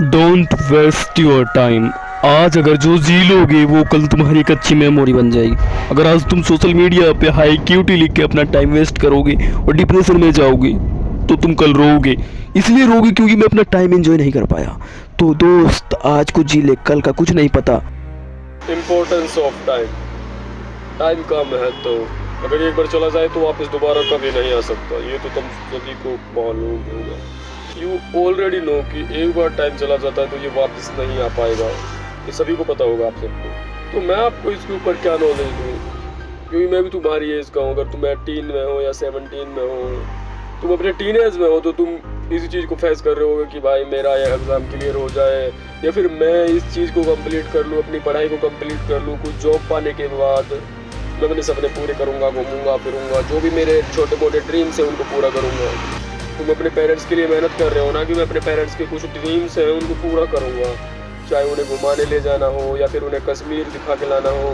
Don't waste your time. आज अगर जो जी लोगे वो कल तुम्हारी एक अच्छी मेमोरी बन जाएगी। अगर आज तुम सोशल मीडिया पे हाई क्यूटी लिख के अपना टाइम वेस्ट करोगे और डिप्रेशन में जाओगे तो तुम कल रोओगे। इसलिए रोओगे क्योंकि मैं अपना टाइम एंजॉय नहीं कर पाया। तो दोस्त आज को जी ले, कल का कुछ नहीं पता। Importance of time. टाइम कम है तो अगर एक बार चला जाए तो वापस दोबारा कभी नहीं आ सकता। ये तो तुम सभी को मालूम होगा। यू ऑलरेडी नो कि एक बार टाइम चला जाता है तो ये वापस नहीं आ पाएगा। ये सभी को पता होगा आप सबको। तो मैं आपको इसके ऊपर क्या नॉलेज दूँ, क्योंकि मैं भी तुम्हारी एज का हूँ। अगर तुम 18 में हो या 17 में हो, तुम अपने टीनेज में हो, तो तुम इसी चीज़ को फेस कर रहे होगे कि भाई मेरा ये एग्ज़ाम क्लियर हो जाए या फिर मैं इस चीज़ को कंप्लीट कर लूँ, अपनी पढ़ाई को कंप्लीट कर लूँ। कुछ जॉब पाने के बाद मैं अपने सपने पूरे करूँगा, घूमूंगा फिरूंगा, जो भी मेरे छोटे मोटे ड्रीम्स हैं उनको पूरा करूँगा। तुम अपने पेरेंट्स के लिए मेहनत कर रहे हो ना कि मैं अपने पेरेंट्स के कुछ ड्रीम्स हैं उनको पूरा करूँगा। चाहे उन्हें घुमाने ले जाना हो या फिर उन्हें कश्मीर दिखा के लाना हो,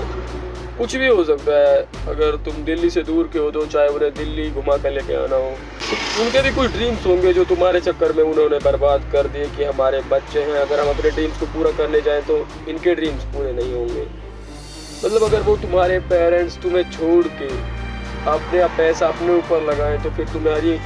कुछ भी हो सकता है। अगर तुम दिल्ली से दूर के हो तो चाहे उन्हें दिल्ली घुमा कर लेके आना हो। तो उनके भी कुछ ड्रीम्स होंगे जो तुम्हारे चक्कर में उन्होंने बर्बाद कर दिए कि हमारे बच्चे हैं, अगर हम अपने ड्रीम्स को पूरा करने जाएं तो इनके ड्रीम्स पूरे नहीं होंगे। मतलब अगर वो तुम्हारे पेरेंट्स तुम्हें छोड़ के अपने पैसा अपने ऊपर लगाएं तो फिर तुम्हारी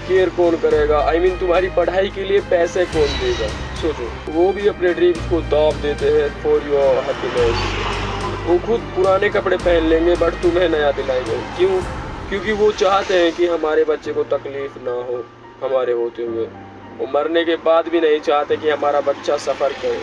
केयर कौन करेगा? I mean, तुम्हारी पढ़ाई के लिए पैसे कौन देगा? सोचो, वो भी अपने ड्रीम्स को दाव देते हैं फॉर योर हैप्पीनेस। वो खुद पुराने कपड़े पहन लेंगे बट तुम्हें नया दिलाएंगे। क्यों? क्योंकि वो चाहते हैं कि हमारे बच्चे को तकलीफ ना हो हमारे होते हुए। वो मरने के बाद भी नहीं चाहते कि हमारा बच्चा सफ़र करे।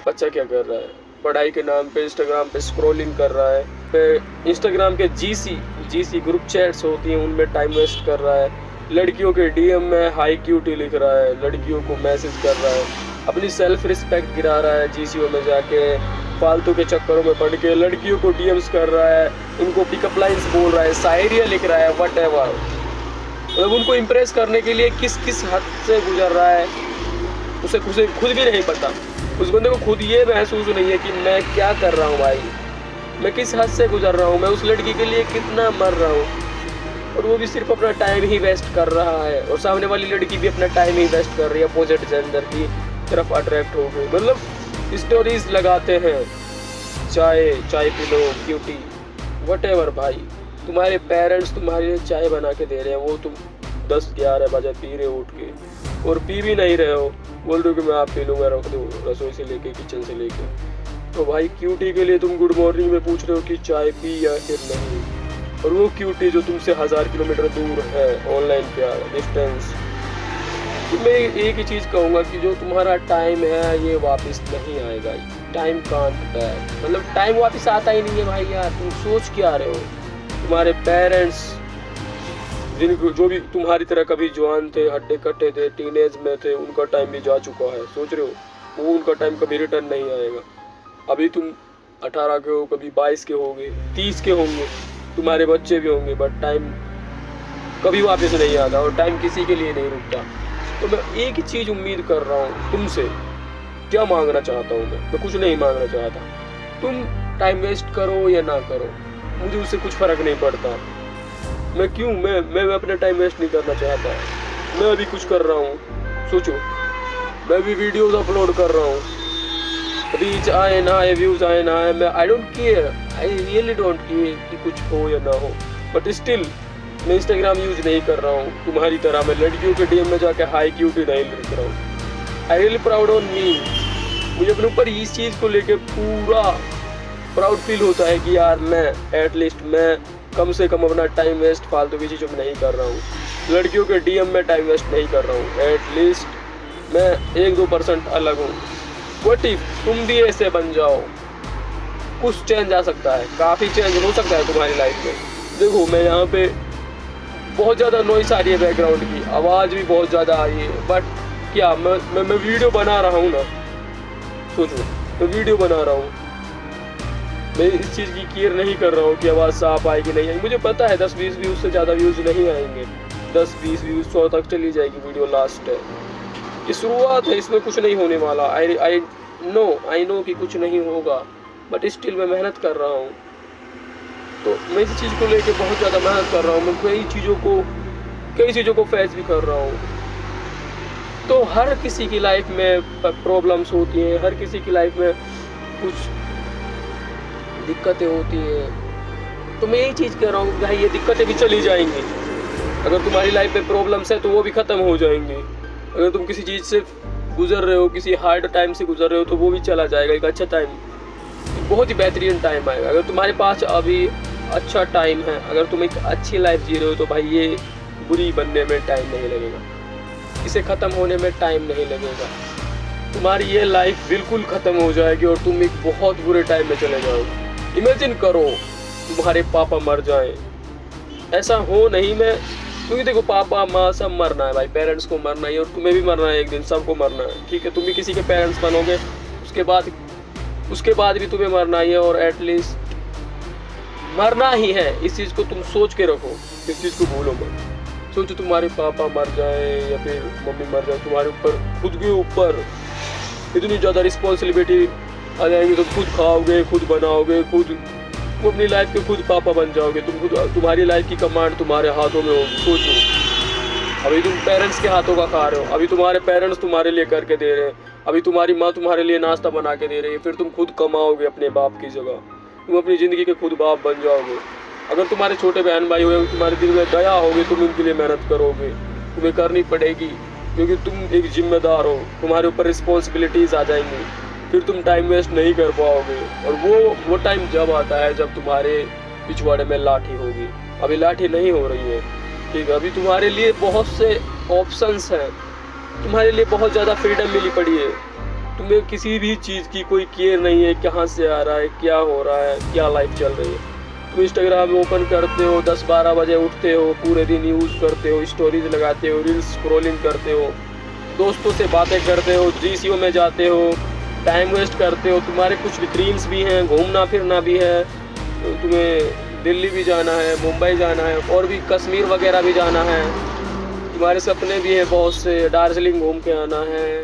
बच्चा क्या कर रहा है? पढ़ाई के नाम पे इंस्टाग्राम पे स्क्रॉलिंग कर रहा है। फिर इंस्टाग्राम के जीसी ग्रुप चैट्स होती हैं उनमें टाइम वेस्ट कर रहा है। लड़कियों के डीएम में हाई क्यूटी लिख रहा है, लड़कियों को मैसेज कर रहा है, अपनी सेल्फ रिस्पेक्ट गिरा रहा है। जीसीओ में जाके फालतू के चक्करों में पड़ के लड़कियों को डीएम्स कर रहा है, उनको पिकअप लाइंस बोल रहा है, शायरियाँ लिख रहा है, व्हाटएवर। मतलब उनको इम्प्रेस करने के लिए किस किस हद से गुजर रहा है उसे खुद भी नहीं पता। उस बंदे को खुद ये महसूस नहीं है कि मैं क्या कर रहा हूँ भाई, मैं किस हद से गुजर रहा हूँ, मैं उस लड़की के लिए कितना मर रहा हूँ। और वो भी सिर्फ अपना टाइम ही वेस्ट कर रहा है और सामने वाली लड़की भी अपना टाइम ही वेस्ट कर रही है, अपोजिट जेंडर की तरफ अट्रैक्ट हो गई। मतलब स्टोरीज लगाते हैं, चाय पी लो, क्यूटी, व्हाटएवर। भाई तुम्हारे पेरेंट्स तुम्हारे लिए चाय बना के दे रहे हैं, वो तुम 10-11 बजे पी रहे हो उठ के, और पी भी नहीं रहे हो, बोल रहे हो कि मैं आप पी लूँगा, रख दो रसोई से लेके किचन से लेके। तो भाई क्यूटी के लिए तुम गुड मॉर्निंग में पूछ रहे हो कि चाय पी या फिर नहीं। और वो क्यूटी जो तुमसे 1000 किलोमीटर दूर है, ऑनलाइन प्यार, डिस्टेंस। तो मैं एक ही चीज़ कहूँगा कि जो तुम्हारा टाइम है ये वापस नहीं आएगा। टाइम कांट बैक, मतलब टाइम वापस आता ही नहीं है भाई। यार तुम सोच क्या रहे हो? तुम्हारे पेरेंट्स जिनको जो भी तुम्हारी तरह कभी जवान थे, हट्टे कट्टे थे, टीनेज में थे, उनका टाइम भी जा चुका है। सोच रहे हो वो उनका टाइम कभी रिटर्न नहीं आएगा। अभी तुम 18 के हो, कभी 22 के होंगे, 30 के होंगे, तुम्हारे बच्चे भी होंगे, बट टाइम कभी वापस नहीं आता और टाइम किसी के लिए नहीं रुकता। तो मैं एक ही चीज़ उम्मीद कर रहा हूँ तुमसे। क्या मांगना चाहता हूँ मैं कुछ नहीं मांगना चाहता। तुम टाइम वेस्ट करो या ना करो, मुझे उससे कुछ फ़र्क नहीं पड़ता। मैं अपना टाइम वेस्ट नहीं करना चाहता। मैं अभी कुछ कर रहा हूँ, सोचो, मैं भी वीडियोज़ अपलोड कर रहा हूँ, रीच आए ना आए, व्यूज़ आए ना आए, मैं I don't care, I really don't care कि कुछ हो या ना हो। बट स्टिल मैं इंस्टाग्राम यूज़ नहीं कर रहा हूँ तुम्हारी तरह। मैं लड़कियों के डीएम में जाके हाई क्यूटी नहीं लिख रहा हूँ। I really proud on me. मुझे अपने ऊपर इस चीज़ को लेके पूरा प्राउड फील होता है कि यार मैं एटलीस्ट मैं कम से कम अपना टाइम वेस्ट फालतू की चीज़ों में नहीं कर रहा हूँ, लड़कियों के डीएम में टाइम वेस्ट नहीं कर रहा हूँ। एटलीस्ट मैं 1-2% अलग हूँ। व्हाट इफ तुम भी ऐसे बन जाओ, कुछ चेंज आ सकता है, काफ़ी चेंज हो सकता है तुम्हारी लाइफ में। देखो मैं यहाँ पे बहुत ज़्यादा नॉइस आ रही है, बैकग्राउंड की आवाज़ भी बहुत ज़्यादा आ रही है, बट क्या मैं वीडियो बना रहा हूँ ना। सोचो मैं वीडियो बना रहा हूँ, मैं इस चीज़ की केयर नहीं कर रहा हूँ कि आवाज़ साफ आएगी नहीं आएगी। मुझे पता है 10-20 व्यूज़ से ज़्यादा व्यूज़ नहीं आएंगे, 10-20 व्यूज़ 100 तक चली जाएगी वीडियो, लास्ट है। ये शुरुआत है, इसमें कुछ नहीं होने वाला। आई नो कि कुछ नहीं होगा, बट स्टिल मैं मेहनत कर रहा हूँ। तो मैं इस चीज़ को लेके बहुत ज़्यादा मेहनत कर रहा हूँ। मैं कई चीज़ों को फेस भी कर रहा हूँ। तो हर किसी की लाइफ में प्रॉब्लम्स होती हैं, हर किसी की लाइफ में कुछ दिक्कतें होती हैं। तो मैं यही चीज़ कह रहा हूँ भाई, ये दिक्कतें भी चली जाएंगी। अगर तुम्हारी लाइफ में प्रॉब्लम्स है तो वो भी ख़त्म हो जाएंगी। अगर तुम किसी चीज़ से गुजर रहे हो, किसी हार्ड टाइम से गुजर रहे हो, तो वो भी चला जाएगा। एक अच्छा टाइम, बहुत ही बेहतरीन टाइम आएगा। अगर तुम्हारे पास अभी अच्छा टाइम है, अगर तुम एक अच्छी लाइफ जी रहे हो, तो भाई ये बुरी बनने में टाइम नहीं लगेगा, इसे ख़त्म होने में टाइम नहीं लगेगा। तुम्हारी ये लाइफ बिल्कुल ख़त्म हो जाएगी और तुम एक बहुत बुरे टाइम में चले जाओगे। इमेजिन करो तुम्हारे पापा मर जाएं। ऐसा हो नहीं, मैं क्योंकि देखो पापा माँ सब मरना है भाई, पेरेंट्स को मरना है और तुम्हें भी मरना है एक दिन, सबको मरना है, ठीक है। तुम भी किसी के पेरेंट्स बनोगे, उसके बाद भी तुम्हें मरना ही है और एटलीस्ट मरना ही है। इस चीज़ को तुम सोच के रखो, इस चीज़ को भूलो मत। सोचो तुम्हारे पापा मर जाए या फिर मम्मी मर जाए, तुम्हारे ऊपर खुद के ऊपर इतनी ज़्यादा रिस्पॉन्सिबिलिटी आ जाएगी। तुम खुद खाओगे, खुद बनाओगे, खुद अपनी लाइफ के खुद पापा बन जाओगे। तुम्हारी लाइफ की कमांड तुम्हारे हाथों में होगी। सोचो, अभी तुम पेरेंट्स के हाथों का खा रहे हो, अभी तुम्हारे पेरेंट्स तुम्हारे लिए करके दे रहे हैं, अभी तुम्हारी माँ तुम्हारे लिए नाश्ता बना के दे रही है, फिर तुम खुद कमाओगे अपने बाप की जगह, तुम अपनी ज़िंदगी के खुद बाप बन जाओगे। अगर तुम्हारे छोटे बहन भाई हुए, तुम्हारे दिल में दया होगी, तुम उनके लिए मेहनत करोगे, तुम्हें करनी पड़ेगी क्योंकि तुम एक जिम्मेदार हो, तुम्हारे ऊपर रिस्पॉन्सिबिलिटीज़ आ जाएंगी, फिर तुम टाइम वेस्ट नहीं कर पाओगे। और वो टाइम जब आता है जब तुम्हारे पिछवाड़े में लाठी होगी। अभी लाठी नहीं हो रही है, ठीक है। अभी तुम्हारे लिए बहुत से ऑप्शंस हैं, तुम्हारे लिए बहुत ज़्यादा फ्रीडम मिली पड़ी है, तुम्हें किसी भी चीज़ की कोई केयर नहीं है, कहाँ से आ रहा है, क्या हो रहा है, क्या लाइफ चल रही है। तुम इंस्टाग्राम ओपन करते हो, 10-12 बजे उठते हो, पूरे दिन यूज़ करते हो, स्टोरीज लगाते हो, रील्स स्क्रॉलिंग करते हो, दोस्तों से बातें करते हो, GCO में जाते हो, टाइम वेस्ट करते हो। तुम्हारे कुछ ड्रीम्स भी हैं, घूमना फिरना भी है, तो तुम्हें दिल्ली भी जाना है, मुंबई जाना है, और भी कश्मीर वगैरह भी जाना है। तुम्हारे सपने भी हैं बहुत से, दार्जिलिंग घूम के आना है,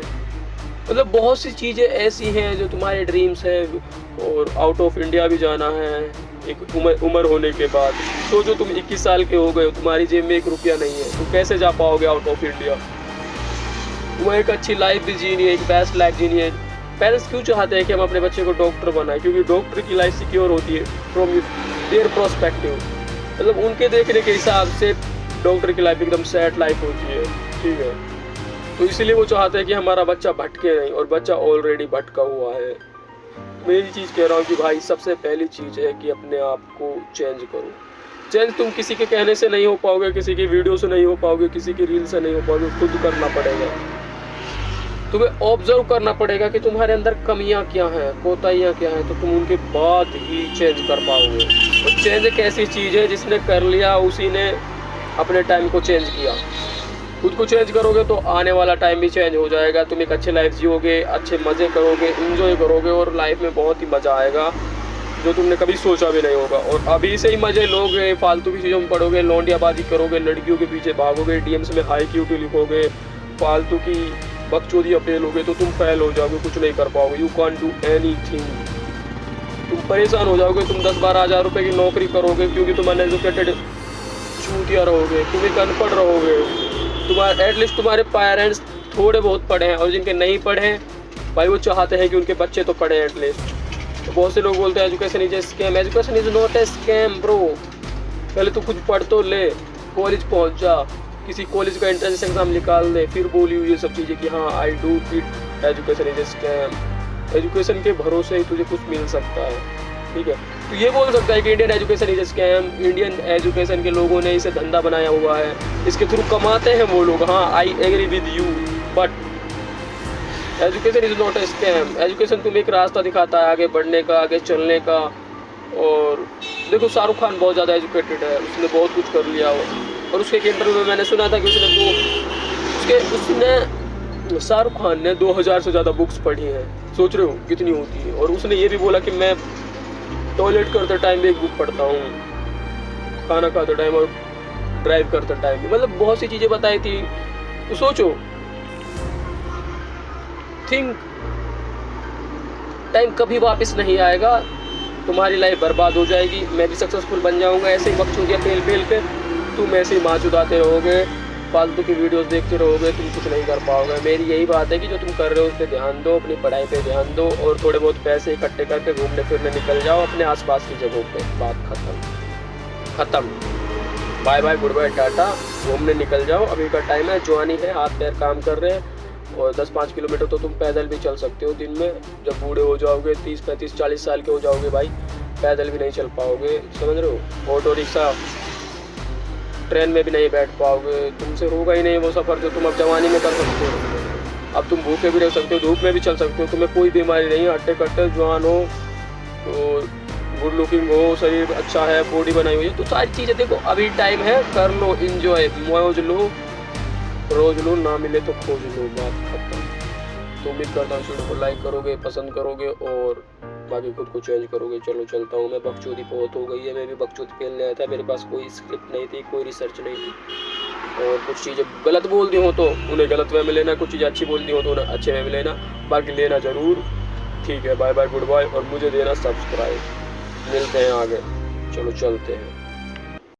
मतलब बहुत सी चीज़ें ऐसी हैं जो तुम्हारे ड्रीम्स हैं। और आउट ऑफ इंडिया भी जाना है एक उम्र होने के बाद। सोचो तुम 21 साल के हो गए हो, तुम्हारी जेब में 1 रुपया नहीं है, तुम कैसे जा पाओगे आउट ऑफ इंडिया। तुम्हें एक अच्छी लाइफ भी जीनी है, एक बेस्ट लाइफ जीनी है। पेरेंट्स क्यों चाहते हैं कि हम अपने बच्चे को डॉक्टर बनाएं? क्योंकि डॉक्टर की लाइफ सिक्योर होती है फ्रॉम देयर पर्सपेक्टिव, मतलब उनके देखने के हिसाब से डॉक्टर की लाइफ एकदम सैड लाइफ होती है, ठीक है। तो इसीलिए वो चाहते हैं कि हमारा बच्चा भटके नहीं, और बच्चा ऑलरेडी भटका हुआ है। मैं ये चीज़ कह रहा हूँ कि भाई सबसे पहली चीज़ है कि अपने आप को चेंज करो। चेंज तुम किसी के कहने से नहीं हो पाओगे, किसी की वीडियो से नहीं हो पाओगे, किसी की रील से नहीं हो पाओगे, खुद करना पड़ेगा। तुम्हें ऑब्जर्व करना पड़ेगा कि तुम्हारे अंदर कमियां क्या हैं, कोताहियां क्या हैं, तो तुम उनके बाद ही चेंज कर पाओगे। और चेंज एक ऐसी चीज़ है जिसने कर लिया उसी ने अपने टाइम को चेंज किया। खुद को चेंज करोगे तो आने वाला टाइम भी चेंज हो जाएगा। तुम एक अच्छी लाइफ जियोगे, अच्छे मज़े करोगे, इंजॉय करोगे, और लाइफ में बहुत ही मज़ा आएगा जो तुमने कभी सोचा भी नहीं होगा। और अभी से ही मज़े लोगे, फालतू की चीज़ों में पड़ोगे, लौंडियाबाजी करोगे, लड़कियों के पीछे भागोगे, DMs में हाई क्यूटी लिखोगे, फालतू की बकचोदी फेल हो गए तो तुम फेल हो जाओगे, कुछ नहीं कर पाओगे। You can't do anything. तुम परेशान हो जाओगे, तुम 10-12 हज़ार रुपये की नौकरी करोगे क्योंकि तुम अनएजुकेटेड चूतिया रहोगे, तुम एक अनपढ़ रहोगे। एटलीस्ट तुम्हारे पेरेंट्स थोड़े बहुत पढ़े हैं, और जिनके नहीं पढ़े हैं भाई वो चाहते हैं कि उनके बच्चे तो पढ़े एटलीस्ट। तो बहुत से लोग बोलते हैं education is a scam. Education is not a scam bro. पहले तो खुद पढ़ तो ले, कॉलेज पहुंच जा, किसी कॉलेज का एंट्रेंस एग्जाम निकाल दे, फिर बोली ये सब चीज़ें कि हाँ I do it education is a scam. Education के भरोसे ही तुझे कुछ मिल सकता है, ठीक है। तो ये बोल सकता है कि Indian education is a scam, Indian education के लोगों ने इसे धंधा बनाया हुआ है, इसके थ्रू कमाते हैं वो लोग। हाँ I agree with you, but education is not a scam. Education तुम्हें एक रास्ता दिखाता है आगे बढ़ने का, आगे चलने का। और देखो शाहरुख खान बहुत ज़्यादा एजुकेटेड है, उसने बहुत कुछ कर लिया। और उसके एक इंटरव्यू में मैंने सुना था कि उसने शाहरुख खान ने 2000 से ज़्यादा बुक्स पढ़ी हैं। सोच रहे हो कितनी होती है। और उसने ये भी बोला कि मैं टॉयलेट करते टाइम भी एक बुक पढ़ता हूँ, खाना खाते टाइम और ड्राइव करते टाइम भी, मतलब बहुत सी चीज़ें बताई थी। तो सोचो, थिंक टाइम कभी वापस नहीं आएगा, तुम्हारी लाइफ बर्बाद हो जाएगी। मैं भी सक्सेसफुल बन जाऊंगा ऐसे ही बकचोदियाँ फेल के, तुम ऐसे ही माँ चुदाते रहोगे, फालतू की वीडियोस देखते रहोगे तुम कुछ नहीं कर पाओगे। मेरी यही बात है कि जो तुम कर रहे हो उस पर ध्यान दो, अपनी पढ़ाई पे ध्यान दो और थोड़े बहुत पैसे इकट्ठे करके घूमने फिरने निकल जाओ अपने आसपास की जगहों पे। बात खत्म। Bye bye, good bye, tata. घूमने निकल जाओ, अभी का टाइम है, जवानी है, हाथ पैर काम कर रहे हैं और 10-5 किलोमीटर तो तुम पैदल भी चल सकते हो दिन में। जब बूढ़े हो जाओगे 30-35-40 साल के हो जाओगे भाई, पैदल भी नहीं चल पाओगे, समझ रहे हो। ऑटो रिक्शा ट्रेन में भी नहीं बैठ पाओगे, तुमसे होगा ही नहीं वो सफ़र जो तुम अब जवानी में कर सकते हो। अब तुम भूखे भी रह सकते हो, धूप में भी चल सकते हो, तुम्हें कोई बीमारी नहीं है, हट्टे कट्टे जवान हो, तो गुड लुकिंग हो, शरीर अच्छा है, बॉडी बनाई हुई है, तो सारी चीज़ें देखो अभी टाइम है, कर लो, इंजॉय, मौज लो, रोज लो, ना मिले तो खोज लो। बात खत्म। तो उम्मीद करता हूँ वीडियो को लाइक करोगे, पसंद करोगे और बाकी खुद को चेंज करोगे। चलो चलता हूँ मैं, बकचोदी बहुत हो गई है, मैं भी बकचोदी खेलने आया था, मेरे पास कोई स्क्रिप्ट नहीं थी, कोई रिसर्च नहीं थी और कुछ चीज़ें गलत बोल दी हो तो उन्हें गलत वे में लेना, कुछ चीज़ें अच्छी बोल दी हो तो उन्हें अच्छे वे में लेना, बाकी लेना ज़रूर। ठीक है, बाय बाय, गुड बाय और मुझे देना सब्सक्राइब। मिलते हैं आगे, चलो चलते हैं।